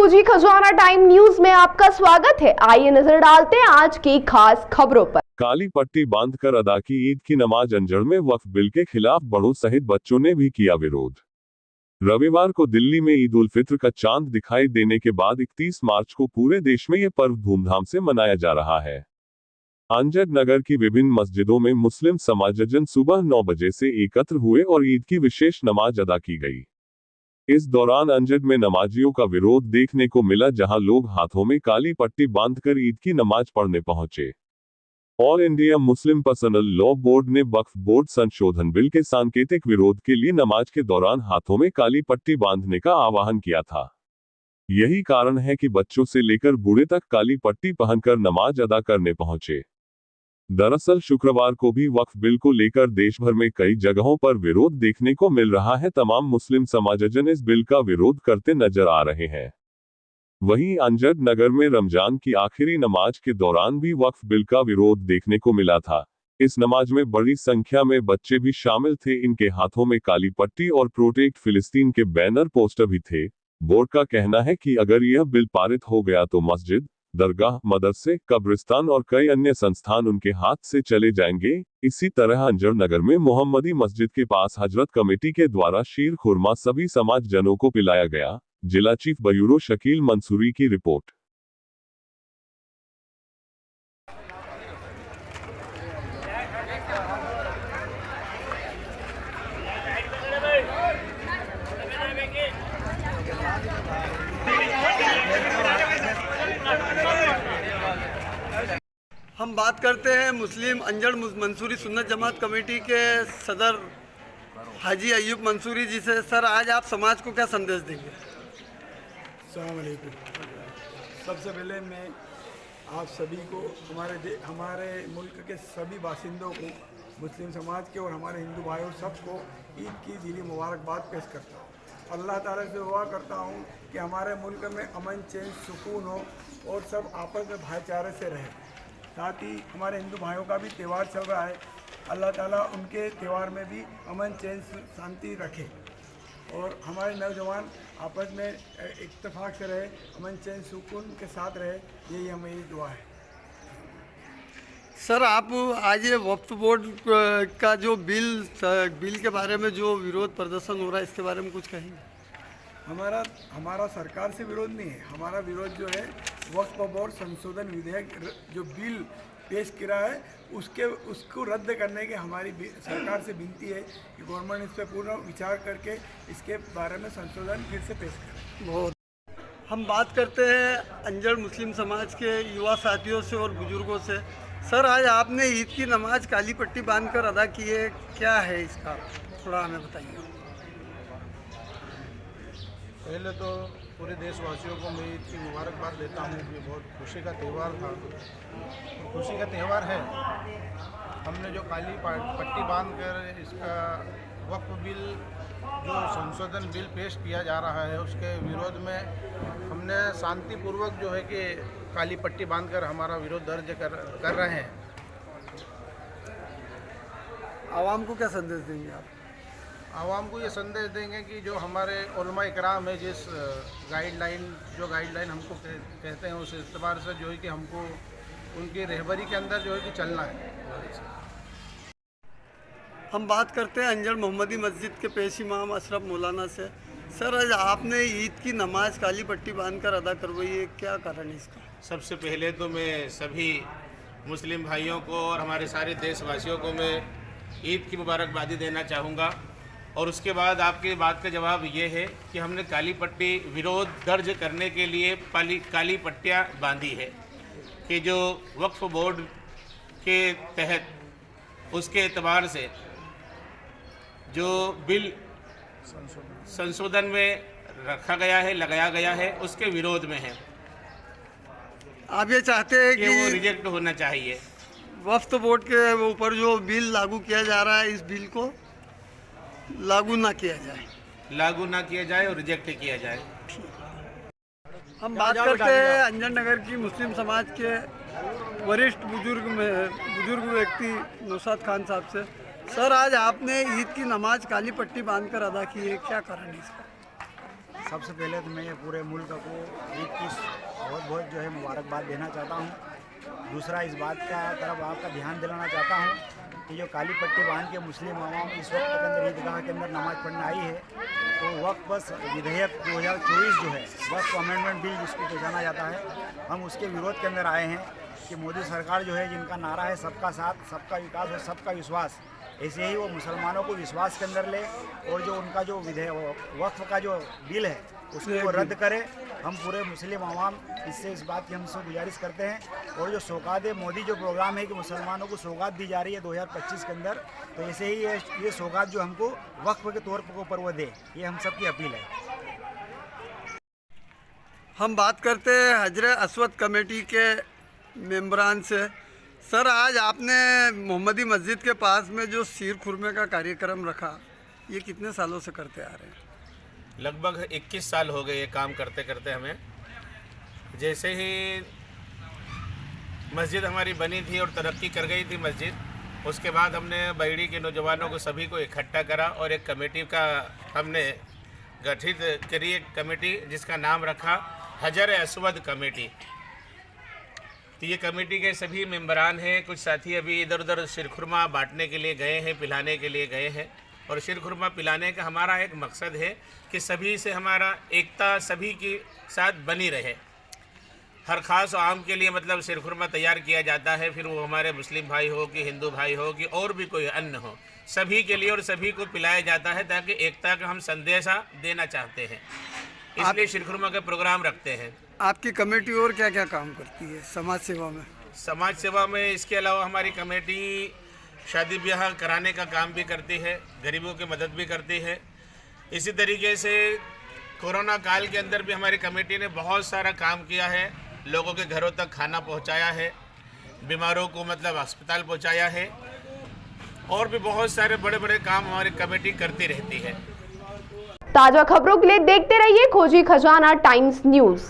जी, खजाना time news में आपका स्वागत है। आइए नजर डालते हैं आज की खास खबरों पर। काली पट्टी बांधकर अदा की ईद की नमाज अंजड़ में वक्फ बिल के खिलाफ बड़ों सहित बच्चों ने भी किया विरोध। रविवार को दिल्ली में ईद उल फित्र का चांद दिखाई देने के बाद 31 मार्च को पूरे देश में यह पर्व धूमधाम से मनाया जा रहा है। अंजड़ नगर की विभिन्न मस्जिदों में मुस्लिम समाजजन सुबह 9 बजे से एकत्र हुए और ईद की विशेष नमाज अदा की गई। इस दौरान अंजड़ में नमाजियों का विरोध देखने को मिला, जहां लोग हाथों में काली पट्टी बांधकर ईद की नमाज पढ़ने पहुंचे। All India Muslim personal law board ने वक्फ बोर्ड संशोधन बिल के सांकेतिक विरोध के लिए नमाज के दौरान हाथों में काली पट्टी बांधने का आह्वान किया था। यही कारण है कि बच्चों से लेकर बूढ़े तक काली पट्टी पहनकर नमाज अदा करने पहुंचे। दरअसल शुक्रवार को भी वक्फ बिल को लेकर देश भर में कई जगहों पर विरोध देखने को मिल रहा है। तमाम मुस्लिम समाजजन इस बिल का विरोध करते नजर आ रहे हैं। वहीं अंजड़ नगर में रमजान की आखिरी नमाज के दौरान भी वक्फ बिल का विरोध देखने को मिला था। इस नमाज में बड़ी संख्या में बच्चे भी शामिल थे। इनके हाथों में काली पट्टी और प्रोटेक्ट फिलिस्तीन के बैनर पोस्टर भी थे। बोर्ड का कहना है कि अगर यह बिल पारित हो गया तो मस्जिद, दरगाह, मदरसे, कब्रिस्तान और कई अन्य संस्थान उनके हाथ से चले जाएंगे। इसी तरह अंजड़ नगर में मोहम्मदी मस्जिद के पास हजरत कमेटी के द्वारा शीर खुरमा सभी समाज जनों को पिलाया गया। जिला चीफ ब्यूरो शकील मंसूरी की रिपोर्ट। हम बात करते हैं मुस्लिम अंजड़ मंसूरी सुन्नत जमात कमेटी के सदर हाजी अय्यूब मंसूरी जी से। सर, आज आप समाज को क्या संदेश देंगे? अस्सलाम वालेकुम। सबसे पहले मैं आप सभी को, हमारे मुल्क के सभी बासिंदों को, मुस्लिम समाज के और हमारे हिंदू भाइयों सबको ईद की दिली मुबारकबाद पेश करता हूँ। अल्लाह ताला से दुआ करता हूँ कि हमारे मुल्क में अमन, चैन, सुकून हो और सब आपस में भाईचारे से रहे। साथ ही हमारे हिंदू भाइयों का भी त्यौहार चल रहा है, अल्लाह ताला उनके त्यौहार में भी अमन, चैन, शांति रखे और हमारे नौजवान आपस में इत्तेफाक से रहे, अमन, चैन, सुकून के साथ रहे। यही हमारी दुआ है। सर, आप आज ये वक्फ बोर्ड का जो बिल के बारे में जो विरोध प्रदर्शन हो रहा है, इसके बारे में कुछ कहेंगे? हमारा सरकार से विरोध नहीं है। हमारा विरोध जो है वक्फ बोर्ड संशोधन विधेयक जो बिल पेश किया है उसको रद्द करने की हमारी सरकार से विनती है कि गवर्नमेंट इस पर पूर्ण विचार करके इसके बारे में संशोधन फिर से पेश करे। बहुत हम बात करते हैं अंजड़ मुस्लिम समाज के युवा साथियों से और बुजुर्गों से। सर, आज आपने ईद की नमाज काली पट्टी बांधकर अदा की है, क्या है इसका, थोड़ा हमें बताइए। पहले तो पूरे देशवासियों को मैं ईद की मुबारकबाद देता हूँ। ये बहुत खुशी का त्यौहार था, खुशी का त्यौहार है। हमने जो काली पट्टी बांधकर इसका वक्फ बिल जो संशोधन बिल पेश किया जा रहा है उसके विरोध में हमने शांतिपूर्वक जो है कि काली पट्टी बांधकर हमारा विरोध दर्ज कर रहे हैं। आवाम को क्या संदेश देंगे आप? आवाम को ये संदेश देंगे कि जो हमारे उलमा इकराम है, जिस गाइडलाइन हमको कहते हैं, उस एतबार से जो है कि हमको उनकी रहबरी के अंदर जो है कि चलना है। हम बात करते हैं अंजड़ मोहम्मदी मस्जिद के पेश इमाम अशरफ मौलाना से। सर, आज आपने ईद की नमाज काली पट्टी बांधकर अदा करवाई है, क्या कारण है इसका? सबसे पहले तो मैं सभी मुस्लिम भाइयों को और हमारे सारे देशवासियों को मैं ईद की मुबारकबादी देना चाहूँगा। और उसके बाद आपके बात का जवाब ये है कि हमने काली पट्टी विरोध दर्ज करने के लिए काली पट्टियाँ बांधी है कि जो वक्फ बोर्ड के तहत उसके एतबार से जो बिल संशोधन में रखा गया है, लगाया गया है, उसके विरोध में है। आप ये चाहते हैं कि वो रिजेक्ट होना चाहिए। वक्फ बोर्ड के ऊपर जो बिल लागू किया जा रहा है, इस बिल को लागू ना किया जाए और रिजेक्ट किया जाए। हम बात करते हैं अंजड़ नगर की मुस्लिम समाज के वरिष्ठ बुजुर्ग व्यक्ति नौशाद खान साहब से। सर, आज आपने ईद की नमाज काली पट्टी बांधकर अदा की है, क्या कारण है इसका? सबसे पहले तो मैं पूरे मुल्क को ईद की बहुत बहुत जो है मुबारकबाद देना चाहता हूँ। दूसरा इस बात का तरफ आपका ध्यान दिलाना चाहता हूँ कि जो काली पट्टी बांध के मुस्लिम अवाम इस वक्त के अंदर ईदगाह के अंदर नमाज़ पढ़ने आई है, तो वक्त बस विधेयक 2024 जो है वक्त अमेंडमेंट बिल जिसको पहचाना जाता है, हम उसके विरोध के अंदर आए हैं कि मोदी सरकार जो है जिनका नारा है सबका साथ, सबका विकास और सबका विश्वास, ऐसे ही वो मुसलमानों को विश्वास के अंदर ले और जो उनका जो वक्फ का जो बिल है उसको वो रद्द करे। हम पूरे मुस्लिम अवाम इससे इस बात की हमसे गुजारिश करते हैं। और जो सौगात मोदी जो प्रोग्राम है कि मुसलमानों को सौगात दी जा रही है 2025 के अंदर, तो ऐसे ही ये सौगात जो हमको वक्फ के तौर पर वो दे, ये हम सब की अपील है। हम बात करते हैं हजरत अस्वद कमेटी के मेंबरान से। सर, आज आपने मोहम्मदी मस्जिद के पास में जो शीर खुरमे का कार्यक्रम रखा, ये कितने सालों से करते आ रहे हैं? लगभग 21 साल हो गए ये काम करते करते हमें। जैसे ही मस्जिद हमारी बनी थी और तरक्की कर गई थी मस्जिद, उसके बाद हमने बहेड़ी के नौजवानों को सभी को इकट्ठा करा और एक कमेटी का हमने गठित करी, एक कमेटी जिसका नाम रखा हजर अस्वद कमेटी। तो ये कमेटी के सभी मेंबरान हैं। कुछ साथी अभी इधर उधर शिरखुरमा बांटने के लिए गए हैं, पिलाने के लिए गए हैं। और शिरखुरमा पिलाने का हमारा एक मकसद है कि सभी से हमारा एकता सभी के साथ बनी रहे। हर ख़ास आम के लिए मतलब शिरखुरमा तैयार किया जाता है, फिर वो हमारे मुस्लिम भाई हो कि हिंदू भाई हो कि और भी कोई अन्न हो, सभी के लिए और सभी को पिलाया जाता है ताकि एकता का हम संदेशा देना चाहते हैं, इसलिए शिरखुरमा का प्रोग्राम रखते हैं। आपकी कमेटी और क्या क्या काम करती है समाज सेवा में? समाज सेवा में इसके अलावा हमारी कमेटी शादी ब्याह कराने का काम भी करती है, गरीबों की मदद भी करती है। इसी तरीके से कोरोना काल के अंदर भी हमारी कमेटी ने बहुत सारा काम किया है, लोगों के घरों तक खाना पहुंचाया है, बीमारों को मतलब अस्पताल पहुंचाया है, और भी बहुत सारे बड़े बड़े काम हमारी कमेटी करती रहती है। ताजा खबरों के लिए देखते रहिए खोजी खजाना टाइम्स न्यूज।